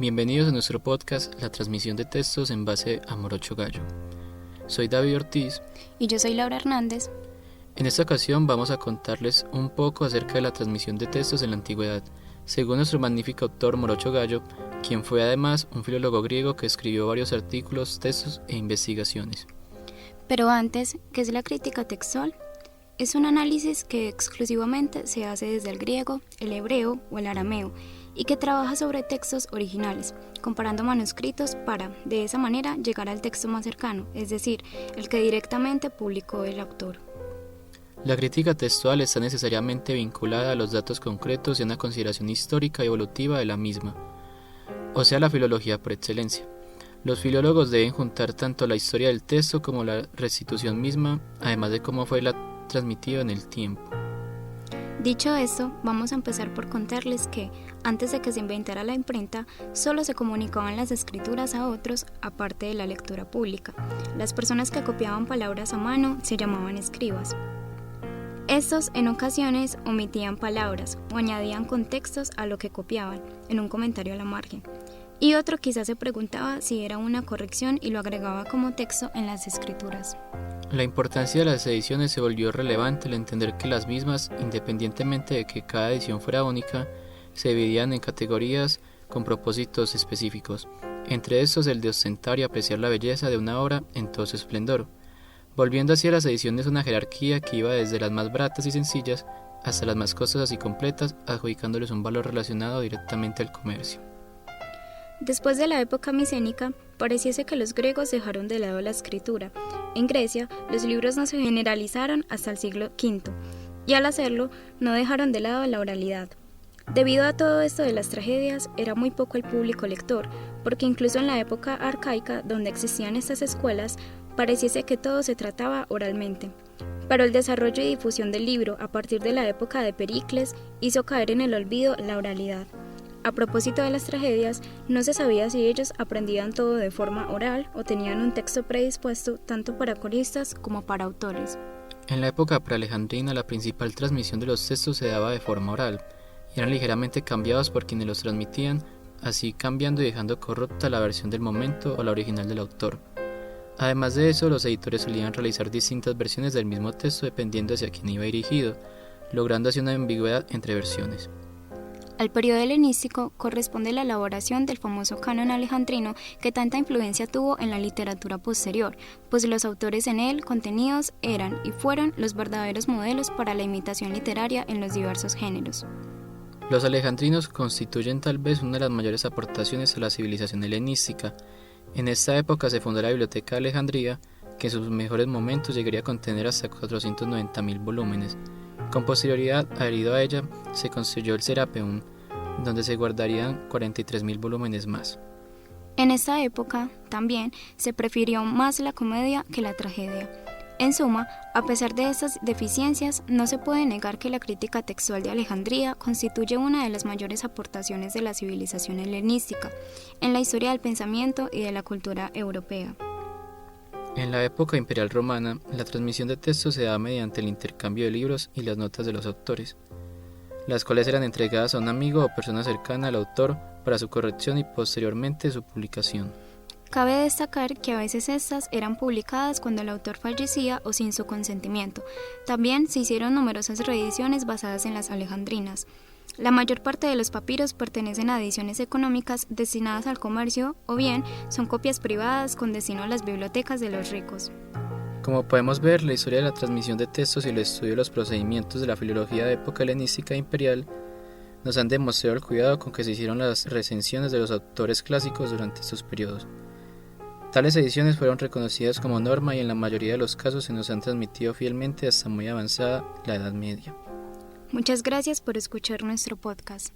Bienvenidos a nuestro podcast La transmisión de textos en base a Morocho Gallo. Soy David Ortiz. Y yo soy Laura Hernández. En esta ocasión vamos a contarles un poco acerca de la transmisión de textos en la antigüedad, según nuestro magnífico autor Morocho Gallo, quien fue además un filólogo griego que escribió varios artículos, textos e investigaciones. Pero antes, ¿qué es la crítica textual? Es un análisis que exclusivamente se hace desde el griego, el hebreo o el arameo, y que trabaja sobre textos originales, comparando manuscritos para, de esa manera, llegar al texto más cercano, es decir, el que directamente publicó el autor. La crítica textual está necesariamente vinculada a los datos concretos y a una consideración histórica y evolutiva de la misma, o sea, la filología por excelencia. Los filólogos deben juntar tanto la historia del texto como la restitución misma, además de cómo fue transmitido en el tiempo. Dicho esto, vamos a empezar por contarles que, antes de que se inventara la imprenta, solo se comunicaban las escrituras a otros, aparte de la lectura pública. Las personas que copiaban palabras a mano se llamaban escribas. Estos, en ocasiones, omitían palabras o añadían contextos a lo que copiaban, en un comentario a la margen. Y otro quizás se preguntaba si era una corrección y lo agregaba como texto en las escrituras. La importancia de las ediciones se volvió relevante al entender que las mismas, independientemente de que cada edición fuera única, se dividían en categorías con propósitos específicos, entre estos el de ostentar y apreciar la belleza de una obra en todo su esplendor, volviendo así a las ediciones una jerarquía que iba desde las más baratas y sencillas hasta las más costosas y completas, adjudicándoles un valor relacionado directamente al comercio. Después de la época micénica, pareciese que los griegos dejaron de lado la escritura. En Grecia, los libros no se generalizaron hasta el siglo V, y al hacerlo, no dejaron de lado la oralidad. Debido a todo esto de las tragedias, era muy poco el público lector, porque incluso en la época arcaica, donde existían estas escuelas, pareciese que todo se trataba oralmente. Pero el desarrollo y difusión del libro a partir de la época de Pericles hizo caer en el olvido la oralidad. A propósito de las tragedias, no se sabía si ellos aprendían todo de forma oral o tenían un texto predispuesto tanto para coristas como para autores. En la época prealejandrina, la principal transmisión de los textos se daba de forma oral, y eran ligeramente cambiados por quienes los transmitían, así cambiando y dejando corrupta la versión del momento o la original del autor. Además de eso, los editores solían realizar distintas versiones del mismo texto dependiendo hacia quién iba dirigido, logrando así una ambigüedad entre versiones. Al periodo helenístico corresponde la elaboración del famoso canon alejandrino que tanta influencia tuvo en la literatura posterior, pues los autores en él contenidos eran y fueron los verdaderos modelos para la imitación literaria en los diversos géneros. Los alejandrinos constituyen tal vez una de las mayores aportaciones a la civilización helenística. En esta época se fundó la Biblioteca de Alejandría, que en sus mejores momentos llegaría a contener hasta 490.000 volúmenes. Con posterioridad, adherido a ella, se construyó el Serapeum, donde se guardarían 43.000 volúmenes más. En esta época, también, se prefirió más la comedia que la tragedia. En suma, a pesar de estas deficiencias, no se puede negar que la crítica textual de Alejandría constituye una de las mayores aportaciones de la civilización helenística en la historia del pensamiento y de la cultura europea. En la época imperial romana, la transmisión de textos se daba mediante el intercambio de libros y las notas de los autores, las cuales eran entregadas a un amigo o persona cercana al autor para su corrección y posteriormente su publicación. Cabe destacar que a veces estas eran publicadas cuando el autor fallecía o sin su consentimiento. También se hicieron numerosas reediciones basadas en las alejandrinas. La mayor parte de los papiros pertenecen a ediciones económicas destinadas al comercio o bien son copias privadas con destino a las bibliotecas de los ricos. Como podemos ver, la historia de la transmisión de textos y el estudio de los procedimientos de la filología de época helenística e imperial nos han demostrado el cuidado con que se hicieron las recensiones de los autores clásicos durante estos periodos. Tales ediciones fueron reconocidas como norma y en la mayoría de los casos se nos han transmitido fielmente hasta muy avanzada la Edad Media. Muchas gracias por escuchar nuestro podcast.